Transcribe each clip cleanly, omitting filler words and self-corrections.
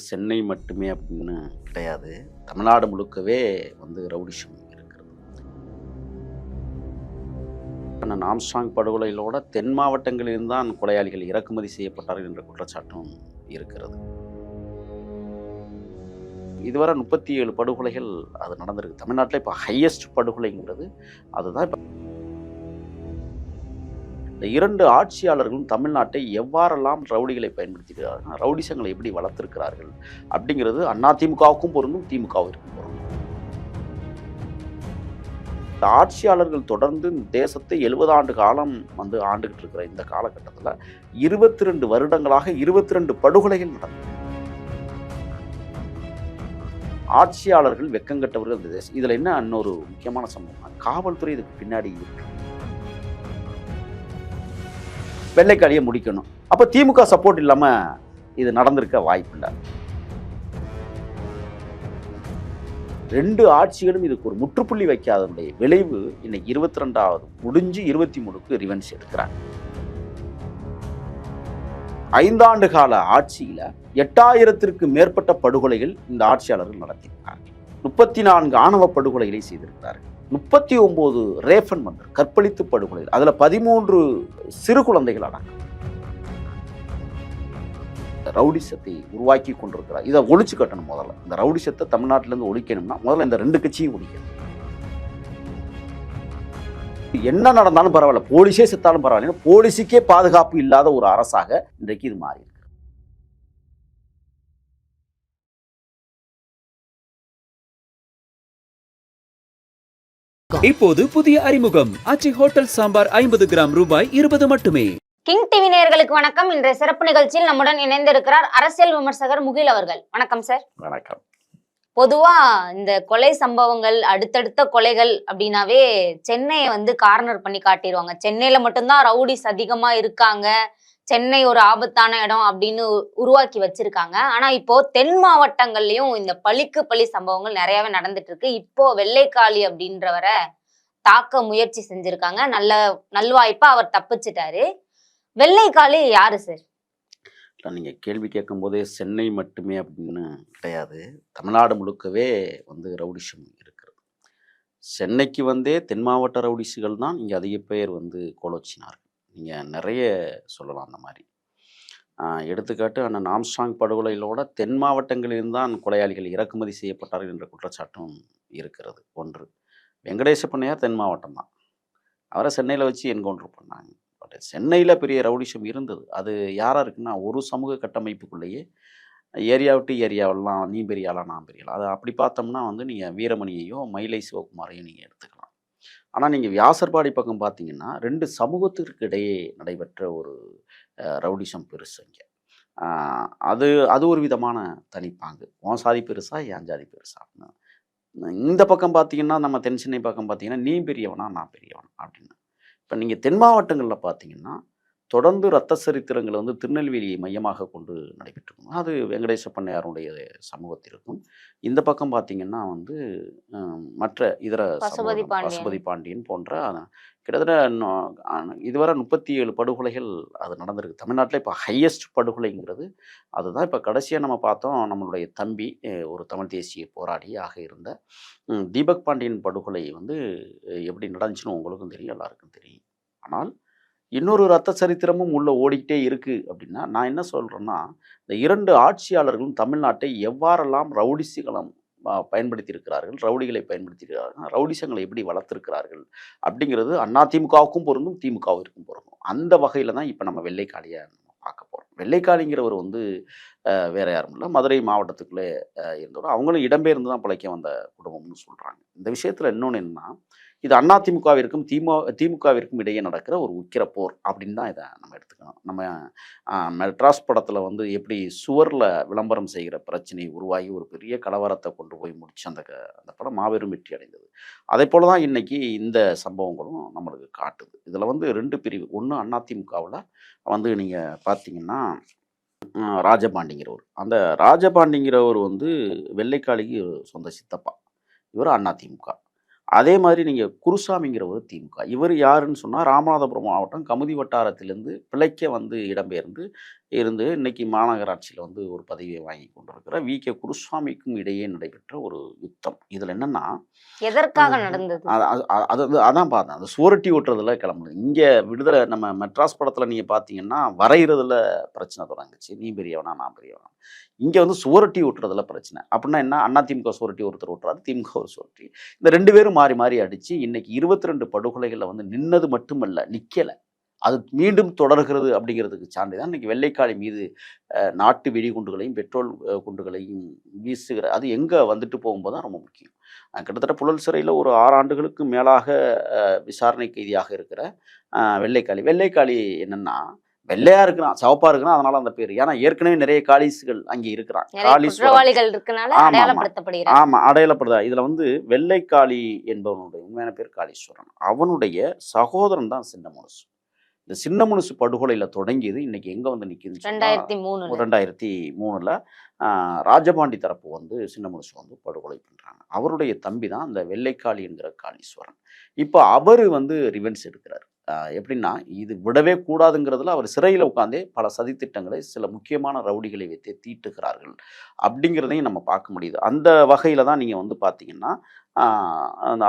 சென்னை மட்டுமே அப்படின்னு கிடையாது. தமிழ்நாடு முழுக்கவே ரவுடிசம் இருக்கிறது. ஆம்ஸ்ட்ராங் படுகொலைகளோட தென் மாவட்டங்களில் தான் கொலையாளிகள் இறக்குமதி செய்யப்பட்டார்கள் என்ற குற்றச்சாட்டும் இருக்கிறது. இதுவரை 37 படுகொலைகள் அது நடந்திருக்கு. தமிழ்நாட்டில் இப்போ ஹையஸ்ட் படுகொலைங்கிறது அதுதான். இப்போ இந்த 2 ஆட்சியாளர்களும் தமிழ்நாட்டை எவ்வாறெல்லாம் ரவுடிகளை பயன்படுத்தியிருக்கிறார்கள், ரவுடிசங்களை எப்படி வளர்த்திருக்கிறார்கள் அப்படிங்கிறது அதிமுகவுக்கும் பொருந்தும், திமுகவிற்கும் பொருந்தும். இந்த ஆட்சியாளர்கள் தொடர்ந்து இந்த தேசத்தை 70 ஆண்டு காலம் ஆண்டுகிட்டு இருக்கிற இந்த காலகட்டத்தில் 22 வருடங்களாக 22 படுகொலைகள் நடந்தது. ஆட்சியாளர்கள் வெக்கங்கட்டவர்கள் இந்த தேசம். இதுல என்ன இன்னொரு முக்கியமான சம்பவம், காவல்துறை இதுக்கு பின்னாடி இருக்கு. வெள்ளைக்காளியை முடிக்கணும். அப்ப திமுக சப்போர்ட் இல்லாம இது நடந்திருக்க வாய்ப்பு இல்லை. 2 ஆட்சிகளும் இதுக்கு ஒரு முற்றுப்புள்ளி வைக்காதனுடைய விளைவு இன்னைக்கு 22வது முடிஞ்சு 23க்கு ரிவென்ஸ் எடுக்கிறாங்க. 5 ஆண்டு கால ஆட்சியில 8000த்திற்கு மேற்பட்ட படுகொலைகள் இந்த ஆட்சியாளர்கள் நடத்தியிருக்காங்க. 34 ஆணவ படுகொலைகளை செய்திருக்கிறார்கள். 39 ரேப் அண்ட் மர்டர் கற்பழித்து படுகொலைகள், அதுல 13 சிறு குழந்தைகள் அடக்கம். ரவுடிசத்தை உருவாக்கி கொண்டிருக்கிறார். இதை ஒழிச்சு கட்டணும். முதல்ல இந்த ரவுடிசத்தை தமிழ்நாட்டிலிருந்து ஒழிக்கணும்னா முதல்ல இந்த 2 கட்சியும் ஒழிக்கணும். என்ன நடந்தாலும் பரவாயில்ல, போலீஸே செத்தாலும் பரவாயில்ல, போலீஸுக்கே பாதுகாப்பு இல்லாத ஒரு அரசாக இன்றைக்கு இது மாறி இருக்கு. இப்போது புதிய அறிமுகம் ஆச்சி ஹோட்டல் சாம்பார் 50 கிராம் ரூபாய் 20 மட்டுமே. கிங் டிவி நேயர்களுக்கு வணக்கம். இன்றைய சிறப்பு நிகழ்ச்சியில் நம்முடன் இணைந்திருக்கிறார் அரசியல் விமர்சகர் முகில் அவர்கள். வணக்கம் சார். வணக்கம். பொதுவா இந்த கொலை சம்பவங்கள், அடுத்தடுத்த கொலைகள் அப்படின்னாவே சென்னையை கார்னர் பண்ணி காட்டிடுவாங்க. சென்னையில மட்டும்தான் ரவுடிஸ் அதிகமா இருக்காங்க, சென்னை ஒரு ஆபத்தான இடம் அப்படின்னு உருவாக்கி வச்சிருக்காங்க. ஆனா இப்போ தென் மாவட்டங்கள்லயும் இந்த பழிக்கு பழி சம்பவங்கள் நிறையவே நடந்துட்டு இருக்கு. இப்போ வெள்ளைக்காளி அப்படின்றவரை தாக்க முயற்சி செஞ்சிருக்காங்க. நல்வாய்ப்பா அவர் தப்பிச்சிட்டாரு. வெள்ளைக்காளி யாரு சார்? நீங்க கேள்வி கேட்கும் போதே சென்னை மட்டுமே அப்படின்னு கிடையாது, தமிழ்நாடு முழுக்கவே ரவுடிசம் இருக்கிறது. சென்னைக்கு தென் மாவட்ட ரவுடிசுகள் தான் இங்கே அதிக பேர் கோலோச்சினார்கள். நீங்கள் நிறைய சொல்லலாம் அந்த மாதிரி. எடுத்துக்காட்டு அண்ணன் ஆம்ஸ்ட்ராங் படுகொலைகளோட தென் மாவட்டங்களில் தான் கொலையாளிகள் இறக்குமதி செய்யப்பட்டார்கள் என்ற குற்றச்சாட்டும் இருக்கிறது. ஒன்று, வெங்கடேச பண்ணையார் தென் மாவட்டம் தான், அவரை சென்னையில் வச்சு என்கவுண்டர் பண்ணாங்க. பட் சென்னையில் பெரிய ரவுடிசம் இருந்தது. அது யாராக இருக்குன்னா, ஒரு சமூக கட்டமைப்புக்குள்ளேயே ஏரியா விட்டு ஏரியாவெல்லாம் நீ பெரியாளா நான் பெரியாளா, அது அப்படி பார்த்தோம்னா நீங்கள் வீரமணியையோ மயிலை சிவகுமாரையும் நீங்கள் எடுத்துக்கலாம். ஆனால் நீங்கள் வியாசர்பாடி பக்கம் பார்த்தீங்கன்னா 2 சமூகத்திற்கு இடையே நடைபெற்ற ஒரு ரவுடிசம் பெருசு இங்கே. அது அது ஒரு விதமான தனிப்பாங்கு. உன் சாதி பெருசா என் ஜாதி பெருசா அப்படின்னு. இந்த பக்கம் பார்த்தீங்கன்னா, நம்ம தென் சென்னை பக்கம் பார்த்தீங்கன்னா, நீ பெரியவனா நான் பெரியவனா அப்படின்னு. இப்போ நீங்கள் தென் மாவட்டங்களில் பார்த்தீங்கன்னா தொடர்ந்து இரத்த சரித்திரங்கள் திருநெல்வேலியை மையமாக கொண்டு நடைபெற்றிருக்கும். அது வெங்கடேச பண்ணையாருடைய சமூகத்திற்கும். இந்த பக்கம் பார்த்தீங்கன்னா மற்ற இதர பசுபதி பாண்டியன் போன்ற கிட்டத்தட்ட இதுவரை 37 படுகொலைகள் அது நடந்திருக்கு. தமிழ்நாட்டில் இப்போ ஹையஸ்ட் படுகொலைங்கிறது அதுதான். இப்போ கடைசியாக நம்ம பார்த்தோம், நம்மளுடைய தம்பி ஒரு தமிழ் தேசிய போராளியாக இருந்த தீபக் பாண்டியன் படுகொலை எப்படி நடந்துச்சுன்னு உங்களுக்கும் தெரியும், எல்லாருக்கும் தெரியும். ஆனால் இன்னொரு இரத்த சரித்திரமும் உள்ள ஓடிக்கிட்டே இருக்கு அப்படின்னா, நான் என்ன சொல்றேன்னா, இந்த 2 ஆட்சியாளர்களும் தமிழ்நாட்டை எவ்வாறெல்லாம் ரவுடிசங்களை பயன்படுத்தியிருக்கிறார்கள், ரவுடிகளை பயன்படுத்தியிருக்கிறார்கள், ரவுடிசங்களை எப்படி வளர்த்திருக்கிறார்கள் அப்படிங்கிறது அதிமுகவுக்கும் பொருந்தும், திமுகவிற்கும் பொருந்தும். அந்த வகையில் தான் இப்போ நம்ம வெள்ளைக்காளியை பார்க்க போகிறோம். வெள்ளைக்காளிங்கிறவர் வேற யாரும் இல்லை, மதுரை மாவட்டத்துக்குள்ளே இருந்தவர். அவங்களும் இடம்பெயர்ந்து தான் பிழைக்க வந்த குடும்பம்னு சொல்கிறாங்க. இந்த விஷயத்தில் இன்னொன்று என்னன்னா, இது அதிமுகவிற்கும் திமுகவிற்கும் இடையே நடக்கிற ஒரு உக்கிர போர் அப்படின்னு தான் இதை நம்ம எடுத்துக்கணும். நம்ம மெட்ராஸ் படத்தில் எப்படி சுவரில் விளம்பரம் செய்கிற பிரச்சனை உருவாகி ஒரு பெரிய கலவரத்தை கொண்டு போய் முடிச்சு அந்த படம் மாபெரும் வெற்றி அடைந்தது. அதே போல தான் இன்னைக்கு இந்த சம்பவங்களும் நம்மளுக்கு காட்டுது. இதில் 2 பிரிவு. ஒன்று, அதிமுகவில் நீங்கள் பார்த்தீங்கன்னா ராஜபாண்டிங்கிறவர். அந்த ராஜபாண்டிங்கிறவர் வெள்ளைக்காளிக்கு சொந்த சித்தப்பா. இவர் அதிமுக. அதே மாதிரி நீங்கள் குருசாமிங்கிறவர் திமுக. இவர் யாருன்னு சொன்னால், ராமநாதபுரம் மாவட்டம் கமுதி வட்டாரத்திலேருந்து பிழைக்க இடம்பெயர்ந்து இருந்து இன்னைக்கு மாநகராட்சியில் வந்து ஒரு பதவியை வாங்கி கொண்டிருக்கிற வி.கே. குருசாமிக்கும் இடையே நடைபெற்ற ஒரு யுத்தம். இதில் என்னன்னா எதற்காக நடந்தது? அது அது அது அது வந்து அதான் பார்த்தேன். அந்த சுவரொட்டி ஓட்டுறதுல கிளம்புனது. இங்கே விடுதலை நம்ம மெட்ராஸ் படத்தில் நீங்கள் பார்த்தீங்கன்னா வரைகிறதுல பிரச்சனை தொடங்குச்சு. நீ பெரியவனா நான் பெரியவனா. இங்கே வந்து சுவரொட்டி ஓட்டுறதுல பிரச்சனை. அப்படின்னா என்ன, அதிமுக சுவரொட்டி ஒருத்தர் ஓட்டுறாரு, திமுக ஒரு சுவரொட்டி. இந்த 2 பேரும் மாறி மாறி அடிச்சு இன்னைக்கு 22 படுகொலைகளில் வந்து நின்னது மட்டுமல்ல, நிக்கல. அது மீண்டும் தொடர்கிறது அப்படிங்கிறதுக்கு சான்று தான் இன்னைக்கு வெள்ளைக்காளி மீது நாட்டு வெடிகுண்டுகளையும் பெட்ரோல் குண்டுகளையும் வீசுகிற அது எங்கே வந்துட்டு போகும்போது தான் ரொம்ப முக்கியம். கிட்டத்தட்ட புழல் சிறையில் ஒரு 6 ஆண்டுகளுக்கு மேலாக விசாரணை கைதியாக இருக்கிற வெள்ளைக்காளி. வெள்ளைக்காளி என்னன்னா வெள்ளையா இருக்கிறான், சிவப்பா இருக்கிறான், அதனால அந்த பேர். ஏன்னா ஏற்கனவே நிறைய காலிஸ்கள் அங்கே இருக்கிறான். குற்றவாளிகள் இருக்கனால அடையாளப்படுத்தப்படுகிறார். ஆமா, அடையாளப்படுதா. இதுல வந்து வெள்ளைக்காளி என்பவனுடைய உண்மையான பேர் காளீஸ்வரன். அவனுடைய சகோதரன் தான் சின்ன முனுசு. இந்த சின்ன முனுசு படுகொலையில தொடங்கியது இன்னைக்கு எங்க வந்து நிக்குது 2003ல ராஜபாண்டி தரப்பு வந்து சின்ன முனுசு வந்து படுகொலை பண்றாங்க. அவருடைய தம்பி தான் இந்த வெள்ளைக்காளி என்கிற காளீஸ்வரன். இப்போ அவரு வந்து ரிவென்ஸ் எடுக்கிறார். எப்படின்னா இது விடவே கூடாதுங்கிறதுல அவர் சிறையில் உட்காந்தே பல சதித்திட்டங்களை சில முக்கியமான ரவுடிகளை வைத்தே தீட்டுகிறார்கள் அப்படிங்கிறதையும் நம்ம பார்க்க முடியுது. அந்த வகையில் தான் நீங்கள் வந்து பார்த்தீங்கன்னா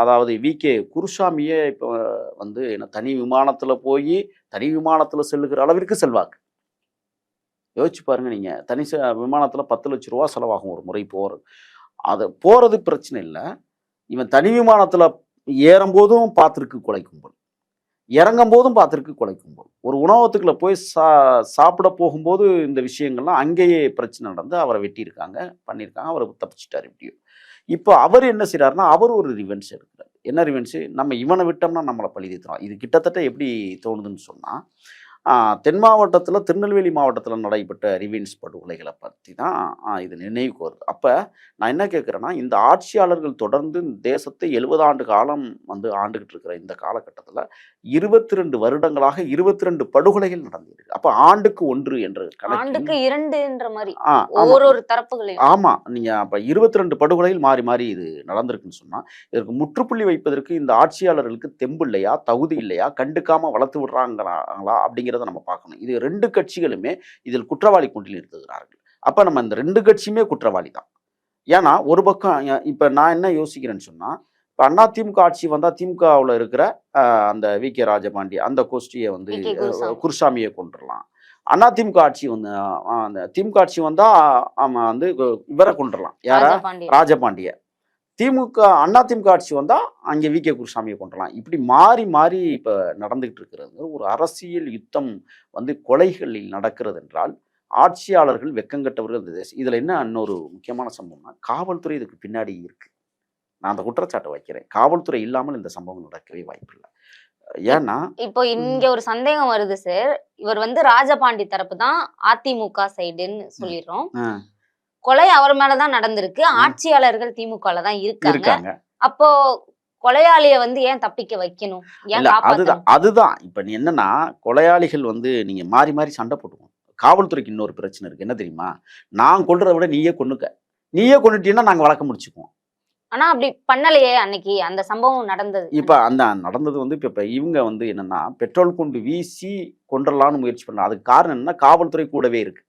அதாவது வி.கே. குருசாமியே இப்போ வந்து என்ன தனி விமானத்தில் போய் தனி விமானத்தில் செல்லுகிற அளவிற்கு செல்வாக்கு. யோசிச்சு பாருங்க, நீங்கள் தனி விமானத்தில் 10 லட்ச ரூபா செலவாகும் ஒரு முறை போகிறது. அது போகிறது பிரச்சனை இல்லை. இவன் தனி விமானத்தில் ஏறும்போதும் பார்த்துருக்கு கொலை கும்பல், இறங்கும் போதும் பார்த்துருக்கு கொலை கும்பல். ஒரு உணவகத்துக்குள்ள போய் சாப்பிட போகும்போது இந்த விஷயங்கள்லாம் அங்கேயே பிரச்சனை நடந்து அவரை வெட்டியிருக்காங்க, பண்ணியிருக்காங்க. அவர் தப்பிச்சிட்டார் எப்படியோ. இப்போ அவர் என்ன செய்கிறாருன்னா அவர் ஒரு ரிவென்ஸ் எடுக்கிறார். என்ன ரிவென்ஸு, நம்ம இவனை விட்டோம்னா நம்மளை பழி தீர்த்துறோம். இது கிட்டத்தட்ட எப்படி தோணுதுன்னு சொன்னால் தென் மாவட்டத்தில் திருநெல்வேலி மாவட்டத்தில் நடைபெற்ற ரிவென்ஸ் படுகொலைகளை பற்றி தான் இது நினைவுக்கு வருது. அப்போ நான் என்ன கேட்குறேன்னா, இந்த ஆட்சியாளர்கள் தொடர்ந்து இந்த தேசத்தை 70 ஆண்டு காலம் வந்து ஆண்டுகிட்டு இருக்கிற இந்த காலகட்டத்தில் 22 வருடங்களாக 22 படுகொலைகள் நடந்திருக்கு. அப்போ ஆண்டுக்கு 1 என்ற ஆண்டுக்கு 2ன்ற மாதிரி ஒவ்வொரு தரப்புகளையும். ஆமாம், நீங்கள் அப்போ 22 படுகொலைகள் மாறி மாறி இது நடந்திருக்குன்னு சொன்னால் இதற்கு முற்றுப்புள்ளி வைப்பதற்கு இந்த ஆட்சியாளர்களுக்கு தெம்பு இல்லையா, தகுதி இல்லையா, கண்டுக்காமல் வளர்த்து விடுறாங்களா அப்படிங்கிற நம்ம பார்க்கணும். இது 2 கட்சிகளுமே இதில் குற்றவாளி கூண்டில் நிறுத்துகிறார்கள். அப்ப நம்ம இந்த 2 கட்சியுமே குற்றவாளி தான். ஏன்னா ஒரு பக்கம் இப்ப நான் என்ன யோசிக்கிறேன்னு சொன்னா, இப்ப அதிமுக ஆட்சி வந்தா திமுகவில் இருக்கிற அந்த வி.கே. ராஜபாண்டி அந்த கோஷ்டியை வந்து குருசாமியை கொண்டுடலாம். அதிமுக ஆட்சி வந்து அந்த திமுக ஆட்சி வந்தா வந்து இவரை கொண்டுடலாம். யாரா, ராஜபாண்டிய. அதிமுக ஆட்சி வந்தா அங்கே வி.கே. குருசாமியை கொண்டுலாம். இப்படி மாறி மாறி இப்போ நடந்துகிட்டு இருக்கிறது ஒரு அரசியல் யுத்தம் வந்து கொலைகளில் நடக்கிறது என்றால் ஆட்சியாளர்கள் வெக்கங்கட்டவர்கள் இந்த தேசம். இதுல என்ன இன்னொரு முக்கியமான சம்பவம்னா காவல்துறை இதுக்கு பின்னாடி இருக்கு. நான் அந்த குற்றச்சாட்டை வைக்கிறேன். காவல்துறை இல்லாமல் இந்த சம்பவம் நடக்கவே வாய்ப்பில்லை. ஏன்னா இப்போ இங்க ஒரு சந்தேகம் வருது சார். இவர் வந்து ராஜபாண்டி தரப்பு தான் அதிமுக சைடுன்னு சொல்லிடுறோம். கொலை அவர் மேலதான் நடந்திருக்கு. ஆட்சியாளர்கள் திமுகல தான் இருக்காங்க. அப்போ கொலையாளியை வந்து ஏன் தப்பிக்க வைக்கணும்? அதுதான் இப்ப நீ என்னன்னா, கொலையாளிகள் வந்து நீங்க மாறி மாறி சண்டை போட்டுக்கணும். காவல்துறைக்கு இன்னொரு பிரச்சனை இருக்கு. என்ன தெரியுமா, நான் கொல்றதை விட நீயே கொன்னுட்டீங்கன்னா நாங்க வழக்க முடிச்சுக்குவோம். ஆனா அப்படி பண்ணலையே அன்னைக்கு அந்த சம்பவம் நடந்தது. இப்ப அந்த நடந்தது வந்து இப்ப இவங்க வந்து என்னன்னா பெட்ரோல் குண்டு வீசி கொன்றலான்னு முயற்சி பண்ண. அதுக்கு காரணம் என்னன்னா காவல்துறை கூடவே இருக்கு.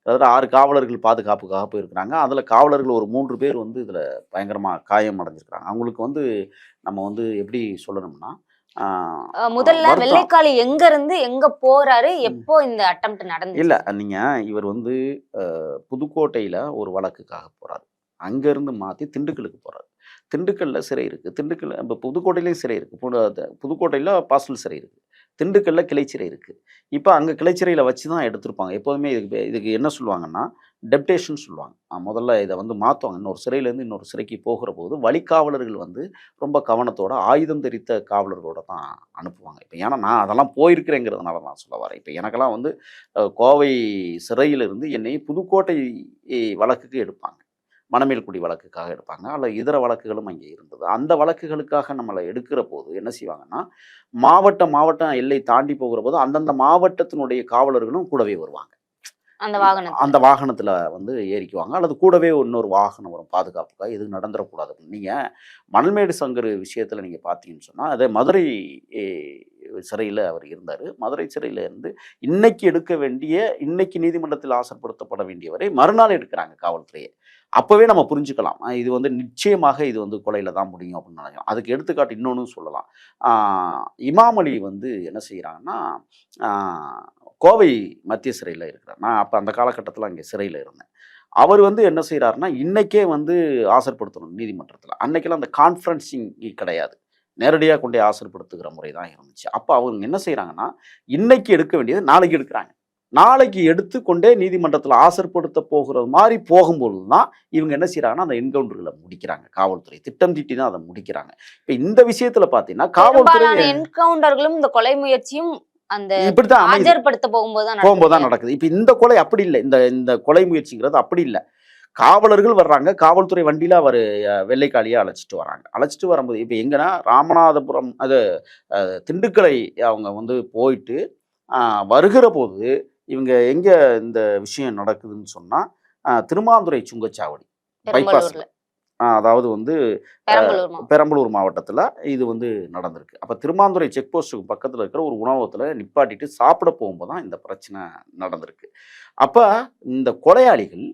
அதாவது 6 காவலர்கள் பாதுகாப்புக்காக போயிருக்கிறாங்க. அதில் காவலர்கள் ஒரு 3 பேர் வந்து இதில் பயங்கரமாக காயம் அடைஞ்சிருக்கிறாங்க. அவங்களுக்கு வந்து நம்ம வந்து எப்படி சொல்லணும்னா, முதல்ல வெள்ளைக்காளி எங்க இருந்து எங்க போறாரு, எப்போ இந்த அட்டெம்ப்ட் நடந்துச்சு? இல்லை, நீங்கள் இவர் வந்து புதுக்கோட்டையில் ஒரு வழக்குக்காக போகிறாரு. அங்கேருந்து மாற்றி திண்டுக்கலுக்கு போகிறாரு. திண்டுக்கல்லில் சிறை இருக்குது. திண்டுக்கல் இப்போ புதுக்கோட்டையிலையும் சிறை இருக்குது. புதுக்கோட்டையில் பாஸ்டல் சிறை இருக்குது. திண்டுக்கல்ல கிளைச்சிறை இருக்குது. இப்போ அங்கே கிளைச்சிறையில் வச்சு தான் எடுத்திருப்பாங்க. எப்போதுமே இதுக்கு என்ன சொல்லுவாங்கன்னா டெப்டேஷன் சொல்லுவாங்க. முதல்ல இதை வந்து மாற்றுவாங்க. இன்னொரு சிறையிலேருந்து இன்னொரு சிறைக்கு போகிற போது வழிகாவலர்கள் வந்து ரொம்ப கவனத்தோட ஆயுதம் தெரித்த காவலர்களோட தான் அனுப்புவாங்க. இப்போ ஏன்னா நான் அதெல்லாம் போயிருக்கிறேங்கிறதுனால நான் சொல்ல வரேன். இப்போ எனக்கெல்லாம் வந்து கோவை சிறையிலிருந்து என்னை புதுக்கோட்டை வழக்குக்கு எடுப்பாங்க. மணமேல்குடி வழக்குக்காக எடுப்பாங்க. அல்ல இதர வழக்குகளும் அங்கே இருந்தது. அந்த வழக்குகளுக்காக நம்மளை எடுக்கிற போது என்ன செய்வாங்கன்னா, மாவட்டம் எல்லை தாண்டி போகிற போது அந்தந்த மாவட்டத்தினுடைய காவலர்களும் கூடவே வருவாங்க. அந்த வாகனத்தில் வந்து ஏறிக்குவாங்க. அல்லது கூடவே இன்னொரு வாகனம் வரும் பாதுகாப்புக்காக. எதுவும் நடந்துடக்கூடாது. நீங்கள் மணல்மேடு சங்கர் விஷயத்தில் நீங்கள் பார்த்தீங்கன்னு சொன்னால், அதே மதுரை சிறையில் அவர் இருந்தார். மதுரை சிறையில் இருந்து இன்னைக்கு நீதிமன்றத்தில் ஆசர்படுத்தப்பட வேண்டியவரை மறுநாள் எடுக்கிறாங்க காவல்துறையை. அப்போவே நம்ம புரிஞ்சுக்கலாம் இது வந்து நிச்சயமாக இது வந்து கொலையில் தான் முடியும் அப்படின்னு நினைக்கலாம். அதுக்கு எடுத்துக்காட்டு இன்னொன்று சொல்லலாம். இமாம் அலி வந்து என்ன செய்கிறாங்கன்னா, கோவை மத்திய சிறையில் இருக்கிறார். நான் அப்போ அந்த காலகட்டத்தில் அங்கே சிறையில் இருந்தேன். அவர் வந்து என்ன செய்கிறாருன்னா, இன்னைக்கே வந்து ஆசர்படுத்தணும் நீதிமன்றத்தில். அன்னைக்கெல்லாம் அந்த கான்ஃபரன்சிங் கிடையாது, நேரடியாக கொண்டே ஆசர்படுத்துகிற முறை தான் இருந்துச்சு. அப்போ அவங்க என்ன செய்கிறாங்கன்னா, இன்னைக்கு எடுக்க வேண்டியது நாளைக்கு எடுக்கிறாங்க. நாளைக்கு எடுத்து கொண்டே நீதிமன்றத்தில் ஆசர்படுத்த போகிற மாதிரி போகும்பொழுது தான் இவங்க என்ன செய்கிறாங்கன்னா, அந்த என்கவுண்டர்களை முடிக்கிறாங்க. காவல்துறை திட்டம் தீட்டி தான் அதை முடிக்கிறாங்க. இப்போ இந்த விஷயத்தில் பார்த்தீங்கன்னா காவல்துறை என்கவுண்டர்களும் இந்த கொலை முயற்சியும் அந்த இப்படித்தான் ஆஜர்படுத்த போகும்போது நடக்குது. இப்ப இந்த கொலை அப்படி இல்லை. இந்த கொலை முயற்சிங்கிறது அப்படி இல்லை. காவலர்கள் வர்றாங்க, காவல்துறை வண்டியில அவர் வெள்ளைக்காளியை அழைச்சிட்டு வராங்க. அழைச்சிட்டு வரும்போது இப்ப எங்கன்னா ராமநாதபுரம் திண்டுக்கலை அவங்க வந்து போயிட்டு வருகிற போது இவங்க எங்க இந்த விஷயம் நடக்குதுன்னு சொன்னா திருமாந்துறை சுங்கச்சாவடி பைபாஸ்ல, அதாவது வந்து பெரம்பலூர் மாவட்டத்தில் இது வந்து நடந்திருக்கு. அப்போ திருமாந்துறை செக் போஸ்ட்டுக்கு பக்கத்தில் இருக்கிற ஒரு உணவகத்தில் நிப்பாட்டிட்டு சாப்பிட போகும்போது தான் இந்த பிரச்சனை நடந்திருக்கு. அப்போ இந்த கொலையாளிகள்,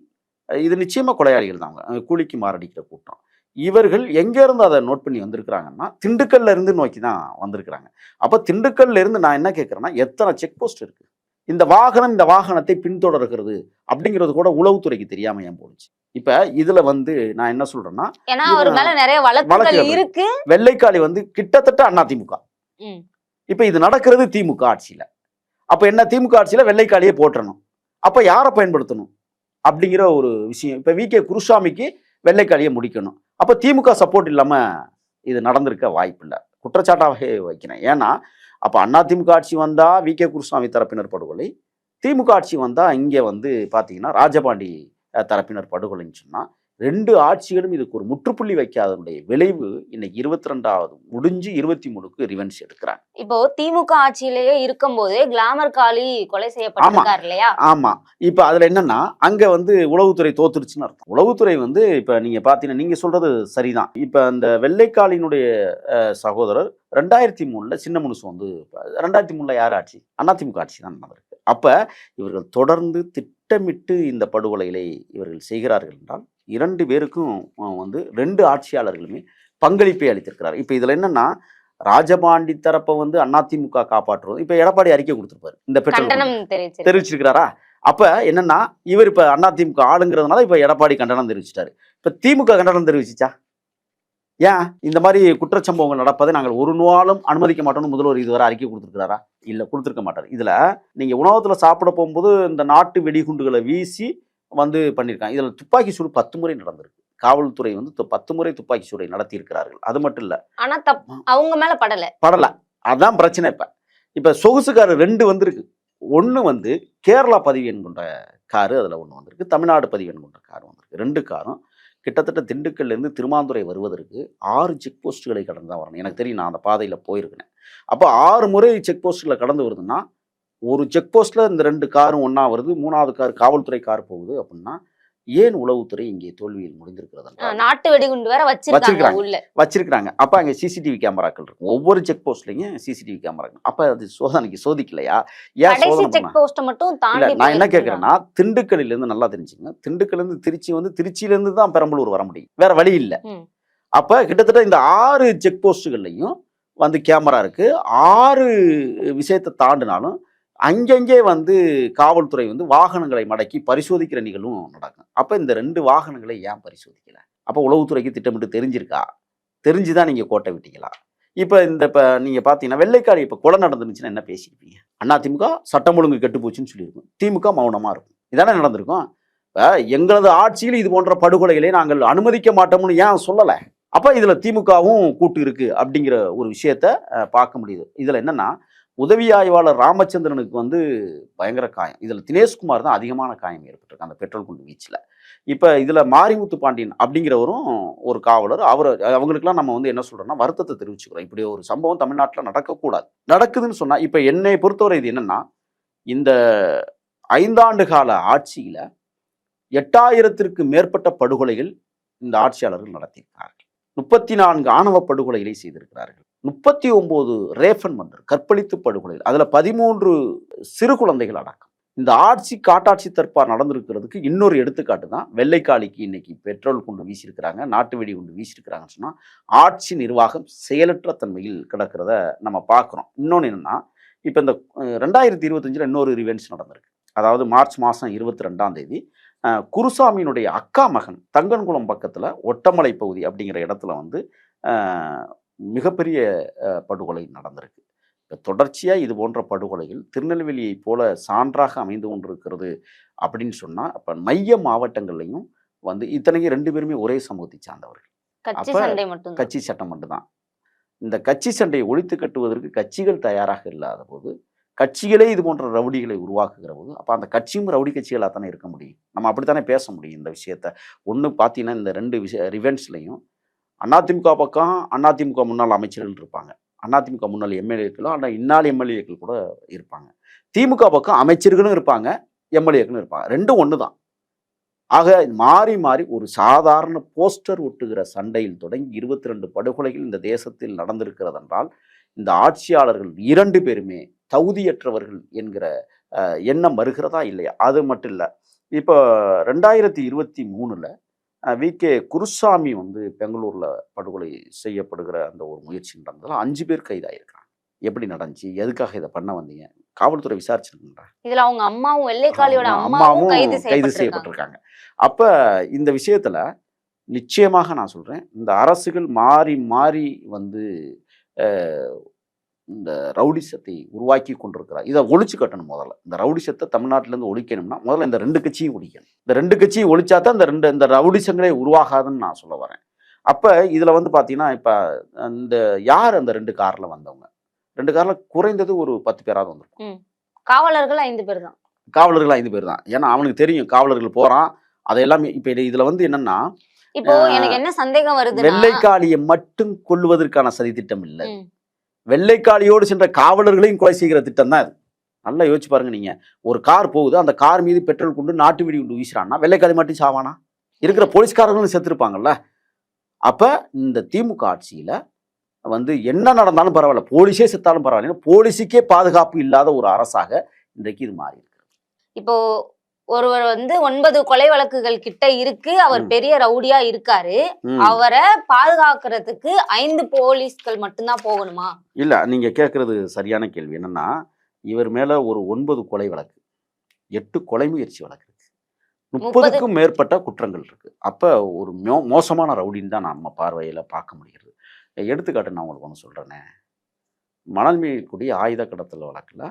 இது நிச்சயமாக கொலையாளிகள் தான், அவங்க கூலிக்கு மாரடிக்கிற கூட்டம். இவர்கள் எங்கேருந்து அதை நோட் பண்ணி வந்திருக்கிறாங்கன்னா திண்டுக்கல்ல இருந்து நோக்கி தான் வந்திருக்கிறாங்க. அப்போ திண்டுக்கல்ல இருந்து நான் என்ன கேட்குறேன்னா, எத்தனை செக் போஸ்ட் இருக்குது, இந்த வாகனத்தை பின்தொடர்கிறது அப்படிங்கிறது கூட உளவுத்துறைக்கு தெரியாம ஏன் போச்சு? இப்ப இதுல வந்து நான் என்ன சொல்றேன்னா, நிறைய வழக்குகள் இருக்கு. வெள்ளைக்காளி வந்து கிட்டத்தட்ட அதிமுக. இப்ப இது நடக்கிறது திமுக ஆட்சியில. அப்ப என்ன, திமுக ஆட்சியில வெள்ளைக்காளியை போற்றணும். அப்ப யாரை பயன்படுத்தணும் அப்படிங்கிற ஒரு விஷயம். இப்ப வி.கே. குருசாமிக்கு வெள்ளைக்காளியை முடிக்கணும். அப்ப திமுக சப்போர்ட் இல்லாம இது நடந்திருக்க வாய்ப்பு இல்லை, குற்றச்சாட்டாகவே வைக்கிறேன். ஏன்னா அப்போ அதிமுக ஆட்சி வந்தால் வி.கே. குருசாமி தரப்பினர் படுகொலை, திமுக ஆட்சி வந்தால் இங்கே வந்து பார்த்தீங்கன்னா ராஜபாண்டி தரப்பினர் படுகொலைன்னு சொன்னால், ரெண்டு ஆட்சிகளும் இதுக்கு ஒரு முற்றுப்புள்ளி வைக்காதனுடைய விளைவு இன்னைக்கு 22வது முடிஞ்சு 23க்கு ரிவென்ஸ் எடுக்கிறாங்க. இப்போ திமுக ஆட்சியிலேயே இருக்கும் போதே கிளாமர் காளி கொலை செய்யப்பட்டிருக்காரு இல்லையா? ஆமா. இப்ப அதுல என்னன்னா, அங்க வந்து உளவுத்துறை தோத்துருச்சுன்னு அர்த்தம். உளவுத்துறை வந்து இப்ப நீங்க பாத்தீங்கன்னா, நீங்க சொல்றது சரிதான். இப்ப அந்த வெள்ளைக்காளினுடைய சகோதரர் 2003 சின்ன முனுசு வந்து 2003 யார் ஆட்சி? அதிமுக ஆட்சி தான் நடந்திருக்கு. அப்ப இவர்கள் தொடர்ந்து திட்டமிட்டு இந்த படுகொலைகளை இவர்கள் செய்கிறார்கள் என்றால், 2 பேருக்கும் வந்து 2 ஆட்சியாளர்களுமே பங்களிப்பை அளித்திருக்கிறார். இப்ப இதுல என்னன்னா, ராஜபாண்டி தரப்பை வந்து அதிமுக காப்பாற்றுவது. இப்ப எடப்பாடி அறிக்கை கொடுத்திருப்பாரு, இந்த தெரிவிச்சிருக்கிறாரா? அப்ப என்னன்னா, இவர் இப்ப அதிமுக ஆளுங்கிறதுனால இப்ப எடப்பாடி கண்டனம் தெரிவிச்சிட்டாரு. இப்ப திமுக கண்டனம் தெரிவிச்சிச்சா? ஏன் இந்த மாதிரி குற்றச்சம்பவங்கள் நடப்பதை நாங்கள் ஒரு நாளும் அனுமதிக்க மாட்டோம்னு முதல்வர் இதுவரை அறிக்கை கொடுத்துருக்கிறாரா? இல்லை, கொடுத்துருக்க மாட்டார். இதுல நீங்க உணவகத்துல சாப்பிட போகும்போது இந்த நாட்டு வெடிகுண்டுகளை வீசி வந்து பண்ணியிருக்காங்க. இதுல துப்பாக்கி சூடு 10 முறை நடந்திருக்கு. காவல்துறை வந்து 10 முறை துப்பாக்கி சூடை நடத்தி இருக்கிறார்கள். அது மட்டும் இல்ல, ஆனா அவங்க மேல படல. அதான் பிரச்சனை. இப்ப சொகுசு காரு 2 வந்திருக்கு. ஒன்று வந்து கேரளா பதிவு எண் கொண்ட காரு, அதில் ஒன்று வந்திருக்கு. தமிழ்நாடு பதிவு எண் கொண்ட கார் வந்திருக்கு. 2 காரும் கிட்டத்தட்ட திண்டுக்கல்லேருந்து திருமாந்துறை வருவதற்கு 6 செக் போஸ்ட்டுகளை கடந்து தான் வரணும். எனக்கு தெரியும், நான் அந்த பாதையில் போயிருக்கேன். அப்போ 6 முறை செக் போஸ்ட்டில் கடந்து வருதுன்னா, ஒரு செக் போஸ்ட்டில் இந்த 2 காரும் ஒன்றா வருது, 3வது கார் காவல்துறை கார் போகுது அப்படின்னா, ஏன் உளவுத்துறை இங்கே தோல்வியில் முடிந்திருக்கிறது? நாட்டு வெடிகுண்டு வேற வச்சிருக்காங்க. அப்ப அங்க சிசிடிவி கேமராக்கள் இருக்கும், ஒவ்வொரு செக் போஸ்ட்லயும் சிசிடிவி கேமராக்கள். அப்ப அது சோதிக்கலையா? நான் என்ன கேட்கிறேன்னா, திண்டுக்கல்ல இருந்து நல்லா தெரிஞ்சுங்க, திண்டுக்கல்ல இருந்து திருச்சி வந்து திருச்சியில இருந்து தான் பெரம்பலூர் வர முடியும், வேற வழி இல்லை. அப்ப கிட்டத்தட்ட இந்த 6 செக் போஸ்ட்டுகள்லையும் வந்து கேமரா இருக்கு. 6 விஷயத்தை தாண்டினாலும் அங்கங்கே வந்து காவல்துறை வந்து வாகனங்களை மடக்கி பரிசோதிக்கிற நிகழ்வும் நடக்கும். அப்போ இந்த 2 வாகனங்களை ஏன் பரிசோதிக்கல? அப்போ உளவுத்துறைக்கு திட்டமிட்டு தெரிஞ்சிருக்கா? தெரிஞ்சுதான் நீங்கள் கோட்டை விட்டீங்களா? இப்போ நீங்கள் பார்த்தீங்கன்னா, வெள்ளைக்காரி இப்போ கொலை நடந்துருந்துச்சுன்னா என்ன பேசியிருப்பீங்க? அதிமுக சட்டம் ஒழுங்கு கெட்டு போச்சுன்னு சொல்லியிருக்கும், திமுக மௌனமாக இருக்கும். இதானே நடந்திருக்கும். இப்போ எங்களது ஆட்சியில் இது போன்ற படுகொலைகளை நாங்கள் அனுமதிக்க மாட்டோம்னு ஏன் சொல்லலை? அப்போ இதில் திமுகவும் கூட்டு இருக்கு அப்படிங்கிற ஒரு விஷயத்த பார்க்க முடியுது. இதில் என்னன்னா, உதவி ஆய்வாளர் ராமச்சந்திரனுக்கு வந்து பயங்கர காயம். இதில் தினேஷ்குமார் தான் அதிகமான காயம் ஏற்பட்டிருக்கு அந்த பெட்ரோல் குண்டு வீச்சில். இப்போ இதில் மாரிமுத்து பாண்டியன் அப்படிங்கிறவரும் ஒரு காவலர். அவங்களுக்குலாம் நம்ம வந்து என்ன சொல்கிறோம்னா, வருத்தத்தை தெரிவிச்சுக்கிறோம். இப்படி ஒரு சம்பவம் தமிழ்நாட்டில் நடக்கக்கூடாது. நடக்குதுன்னு சொன்னால், இப்போ என்னை பொறுத்தவரை இது என்னென்னா, இந்த 5 ஆண்டு கால ஆட்சியில் 8000த்திற்கு மேற்பட்ட படுகொலைகள் இந்த ஆட்சியாளர்கள் நடத்தியிருக்கிறார்கள். 34 ஆணவ படுகொலைகளை செய்திருக்கிறார்கள். 39 ரேஃபன் மர்டர், கற்பழித்து படுகொலை, அதில் 13 சிறு குழந்தைகள் அடக்கம். இந்த காட்டாட்சி தற்பார் நடந்திருக்கிறதுக்கு இன்னொரு எடுத்துக்காட்டு தான் வெள்ளைக்காளிக்கு இன்னைக்கு பெட்ரோல் குண்டு வீசியிருக்கிறாங்க, நாட்டு வெடி குண்டு வீசியிருக்கிறாங்கன்னு சொன்னால் ஆட்சி நிர்வாகம் செயலற்ற தன்மையில் கிடக்கிறத நம்ம பார்க்குறோம். இன்னொன்று என்னென்னா, இப்போ இந்த 2025 இன்னொரு ரிவென்ஸ் நடந்திருக்கு. அதாவது மார்ச் மாதம் 22ஆம் தேதி குருசாமியினுடைய அக்கா மகன் தங்கன்குளம் பக்கத்தில் ஒட்டமலை பகுதி அப்படிங்கிற இடத்துல வந்து மிகப்பெரிய படுகொலை நடந்திருக்கு. இப்போ தொடர்ச்சியாக இது போன்ற படுகொலைகள் திருநெல்வேலியை போல சான்றாக அமைந்து கொண்டிருக்கிறது அப்படின்னு சொன்னால், அப்போ மைய மாவட்டங்கள்லையும் வந்து இத்தனைக்கும் 2 பேருமே ஒரே சமூகத்தை சார்ந்தவர்கள். கட்சி சட்டம் மட்டும்தான். இந்த கட்சி சண்டையை ஒழித்து கட்டுவதற்கு கட்சிகள் தயாராக இல்லாத போது, கட்சிகளே இது போன்ற ரவுடிகளை உருவாக்குகிற போது, அப்போ அந்த கட்சியும் ரவுடி கட்சிகளாக தானே இருக்க முடியும். நம்ம அப்படித்தானே பேச முடியும் இந்த விஷயத்த. ஒன்று பார்த்தீங்கன்னா, இந்த 2 ரிவென்ஸ்லையும் அதிமுக பக்கம் அதிமுக முன்னாள் அமைச்சர்கள் இருப்பாங்க, அதிமுக முன்னாள் எம்எல்ஏக்களும், ஆனால் இந்நாள் எம்எல்ஏக்கள் கூட இருப்பாங்க. திமுக பக்கம் அமைச்சர்களும் இருப்பாங்க, எம்எல்ஏக்களும் இருப்பாங்க. ரெண்டும் ஒன்று தான். ஆக மாறி மாறி ஒரு சாதாரண போஸ்டர் ஒட்டுகிற சண்டையில் தொடங்கி 22 படுகொலைகள் இந்த தேசத்தில் நடந்திருக்கிறது என்றால், இந்த ஆட்சியாளர்கள் 2 பேருமே தகுதியற்றவர்கள் என்கிற எண்ணம் வருகிறதா இல்லையா? அது மட்டும் இல்லை, இப்போ 2023 வி.கே. குருசாமி வந்து பெங்களூரில் படுகொலை செய்யப்படுகிற அந்த ஒரு முயற்சி நடந்ததில் 5 பேர் கைதாயிருக்கிறாங்க. எப்படி நடந்துச்சு, எதுக்காக இதை பண்ண வந்தீங்க, காவல்துறை விசாரிச்சிருக்குங்களா? இதுல அவங்க அம்மாவும் வெள்ளைக்காளியோட அம்மாவும் கைது செய்யப்பட்டிருக்காங்க. அப்ப இந்த விஷயத்துல நிச்சயமாக நான் சொல்றேன், இந்த அரசுகள் மாறி மாறி வந்து இந்த ரவுடிசத்தை உருவாக்கி கொண்டிருக்கிறார். இதை ஒழிச்சு கட்டணும். முதல்ல இந்த ரவுடிசத்தை தமிழ்நாட்டிலேருந்து ஒழிக்கணும்னா முதல்ல இந்த 2 கட்சியும் ஒழிக்கணும். இந்த 2 கட்சியும் ஒழிச்சா தான் இந்த ரவுடிசங்களே உருவாகாதுன்னு நான் சொல்ல வரேன். அப்போ இதில் வந்து பார்த்தீங்கன்னா, இப்போ இந்த யார் அந்த 2 காரில் வந்தவங்க, 2 காரில் குறைந்தது ஒரு 10 பேராவது வந்திருக்கும். காவலர்கள் 5 பேர் தான். காவலர்கள் 5 பேர் தான். ஏன்னா அவனுக்கு தெரியும் காவலர்கள் போகிறான், அதெல்லாம். இப்போ இதில் வந்து என்னன்னா, இப்போ எனக்கு என்ன சந்தேகம் வருது, வெள்ளைக்காளியை மட்டும் கொல்லுவதற்கான சதி திட்டம் இல்லை, வெள்ளைக்காளியோடு சென்ற காவலர்களையும் கொலை செய்கிற திட்டம் தான் இது. நல்லா யோசிச்சு பாருங்க. நீங்க ஒரு கார் போகுது, அந்த கார் மீது பெட்ரோல் குண்டு நாட்டு வெடி குண்டு வீசுறான்னா வெள்ளைக்காளி மட்டும் சாவானா? இருக்கிற போலீஸ்காரர்களும் செத்துருப்பாங்கல்ல. அப்ப இந்த திமுக ஆட்சியில வந்து என்ன நடந்தாலும் பரவாயில்ல, போலீஸே செத்தாலும் பரவாயில்ல, போலீஸுக்கே பாதுகாப்பு இல்லாத ஒரு அரசாக இன்றைக்கு இது மாறி இருக்கு. இப்போ ஒருவர் வந்து 9 கொலை வழக்குகள் கிட்ட இருக்கு, அவர் பெரிய ரவுடியா இருக்காரு, அவரை பாதுகாக்கிறதுக்கு 5 போலீஸ்கள் மட்டும்தான் போகணுமா? இல்ல, நீங்க கேட்கறது சரியான கேள்வி. என்னன்னா, இவர் மேல ஒரு 9 கொலை வழக்கு, 8 கொலை முயற்சி வழக்கு இருக்கு, 30க்கும் மேற்பட்ட குற்றங்கள் இருக்கு. அப்ப ஒரு மோசமான ரவுடின்னு தான் நம்ம பார்வையில பார்க்க முடிகிறது. எடுத்துக்காட்டு நான் உங்களுக்கு ஒன்று சொல்றேனே, மணல் மீட்கக்கூடிய ஆயுத கடத்தல் வழக்குல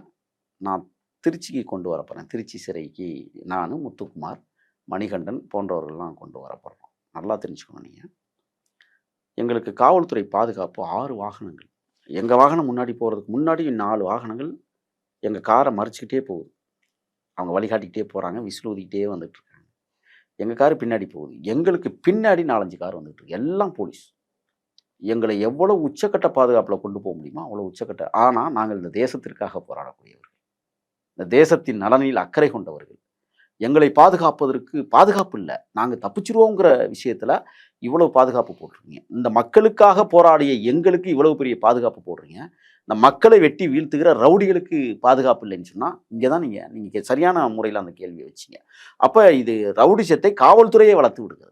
நான் திருச்சிக்கு கொண்டு வரப்போகிறேன். திருச்சி சிறைக்கு நான், முத்துக்குமார், மணிகண்டன் போன்றவர்கள்லாம் கொண்டு வரப்போகிறோம். நல்லா தெரிஞ்சுக்கணும். நீங்கள், எங்களுக்கு காவல்துறை பாதுகாப்பு 6 வாகனங்கள். எங்கள் வாகனம் முன்னாடி போகிறதுக்கு முன்னாடி 4 வாகனங்கள் எங்கள் காரை மறைச்சிக்கிட்டே போகுது. அவங்க வழிகாட்டிக்கிட்டே போகிறாங்க, விசில் ஊதிக்கிட்டே வந்துட்டுருக்காங்க. எங்கள் காரு பின்னாடி போகுது, எங்களுக்கு பின்னாடி 4-5 கார் வந்துட்டுருக்கு, எல்லாம் போலீஸ். எங்களை எவ்வளோ உச்சக்கட்ட பாதுகாப்பில் கொண்டு போக முடியுமோ அவ்வளோ உச்சக்கட்ட. ஆனால் நாங்கள் இந்த தேசத்திற்காக போராடக்கூடியவர்கள், இந்த தேசத்தின் நலனில் அக்கறை கொண்டவர்கள். எங்களை பாதுகாப்பதற்கு பாதுகாப்பு இல்லை, நாங்கள் தப்பிச்சிருவோங்கிற விஷயத்தில் இவ்வளவு பாதுகாப்பு போடுறீங்க. இந்த மக்களுக்காக போராடிய எங்களுக்கு இவ்வளவு பெரிய பாதுகாப்பு போடுறீங்க. இந்த மக்களை வெட்டி வீழ்த்துகிற ரவுடிகளுக்கு பாதுகாப்பு இல்லைன்னு சொன்னால் இங்கே தான் நீங்கள் சரியான முறையில் அந்த கேள்வியை வச்சிங்க. அப்போ இது ரவுடிசத்தை காவல்துறையை வளர்த்து விடுகிறது.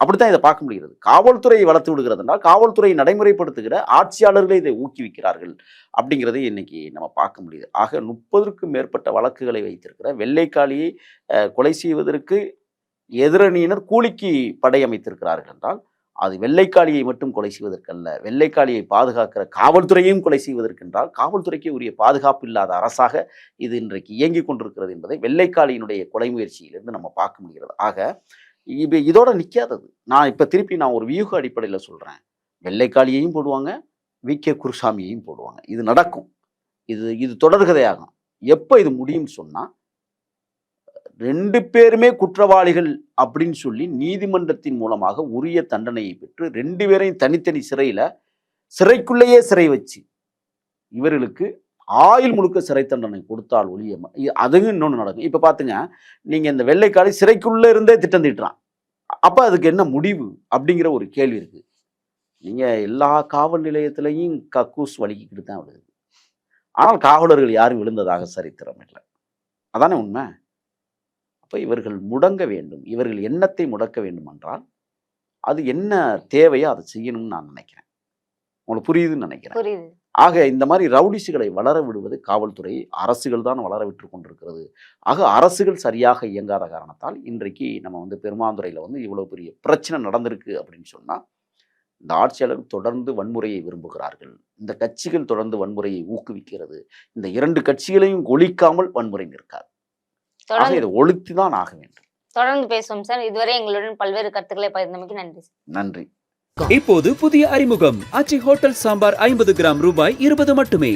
அப்படித்தான் இதை பார்க்க முடிகிறது. காவல்துறையை வளர்த்து விடுகிறது என்றால் காவல்துறையை நடைமுறைப்படுத்துகிற ஆட்சியாளர்களே இதை ஊக்குவிக்கிறார்கள் அப்படிங்கிறதை இன்னைக்கு நம்ம பார்க்க முடியுது. ஆக 30க்கும் மேற்பட்ட வழக்குகளை வைத்திருக்கிற வெள்ளைக்காளியை கொலை செய்வதற்கு எதிரணியினர் கூலிக்கு படை அமைத்திருக்கிறார்கள் என்றால் அது வெள்ளைக்காளியை மட்டும் கொலை செய்வதற்கல்ல, வெள்ளைக்காளியை பாதுகாக்கிற காவல்துறையையும் கொலை செய்வதற்கென்றால் காவல்துறைக்கே உரிய பாதுகாப்பு இல்லாத அரசாக இது இன்றைக்கு இயங்கிக் கொண்டிருக்கிறது என்பதை வெள்ளைக்காளியினுடைய கொலை முயற்சியிலிருந்து நம்ம பார்க்க முடிகிறது. ஆக இப்போ இதோட நிற்காதது. நான் இப்போ திருப்பி ஒரு வியூக அடிப்படையில் சொல்கிறேன். வெள்ளைக்காளியையும் போடுவாங்க, வி.கே. குருசாமியையும் போடுவாங்க. இது நடக்கும், இது தொடர்கதையாகும். எப்போ இது முடியும்னு சொன்னால் 2 பேருமே குற்றவாளிகள் அப்படின்னு சொல்லி நீதிமன்றத்தின் மூலமாக உரிய தண்டனையை பெற்று 2 பேரையும் தனித்தனி சிறைக்குள்ளேயே சிறை வச்சு இவர்களுக்கு ஆயுள் முழுக்க சிறை தண்டனை கொடுத்தால் ஒழிய அதுவும் இன்னொன்று நடக்கும். இப்போ பார்த்துங்க, நீங்கள் இந்த வெள்ளைக்காளி சிறைக்குள்ளே இருந்தே திட்டம் தீட்டுறான், அப்போ அதுக்கு என்ன முடிவு அப்படிங்கிற ஒரு கேள்வி இருக்குது. நீங்கள் எல்லா காவல் நிலையத்திலையும் கக்கூஸ் வலிக்கிட்டு தான் விழுகுது. ஆனால் காவலர்கள் யாரும் விழுந்ததாக சரித்திரம் இல்லை. அதானே உண்மை. அப்போ இவர்கள் முடங்க வேண்டும். இவர்கள் எண்ணத்தை முடக்க வேண்டும் என்றால் அது என்ன தேவையோ அதை செய்யணும்னு நான் நினைக்கிறேன். உங்களுக்கு புரியுதுன்னு நினைக்கிறேன். புரியுது. ஆக இந்த மாதிரி ரவுடிஸ்களை வளர விடுவது காவல்துறை, அரசுகள் தான் வளர விட்டு கொண்டிருக்கிறது. ஆக அரசுகள் சரியாக இயங்காத காரணத்தால் இன்றைக்கு நம்ம வந்து பெருமாந்துறையில் வந்து இவ்வளோ பெரிய பிரச்சனை நடந்திருக்கு அப்படின்னு சொன்னால், இந்த ஆட்சியாளர் தொடர்ந்து வன்முறையை விரும்புகிறார்கள். இந்த கட்சிகள் தொடர்ந்து வன்முறையை ஊக்குவிக்கிறது. இந்த 2 கட்சிகளையும் ஒழிக்காமல் வன்முறை நிற்காது. ஆக தொடர்ந்து இதை ஒழித்து தான் ஆக வேண்டும். தொடர்ந்து பேசுவோம் சார். இதுவரை எங்களுடன் பல்வேறு கருத்துக்களை பகிர்ந்தமைக்கு நன்றி சார். நன்றி. இப்போது புதிய அறிமுகம் ஆச்சி ஹோட்டல் சாம்பார் 50 கிராம் ரூபாய் 20 மட்டுமே.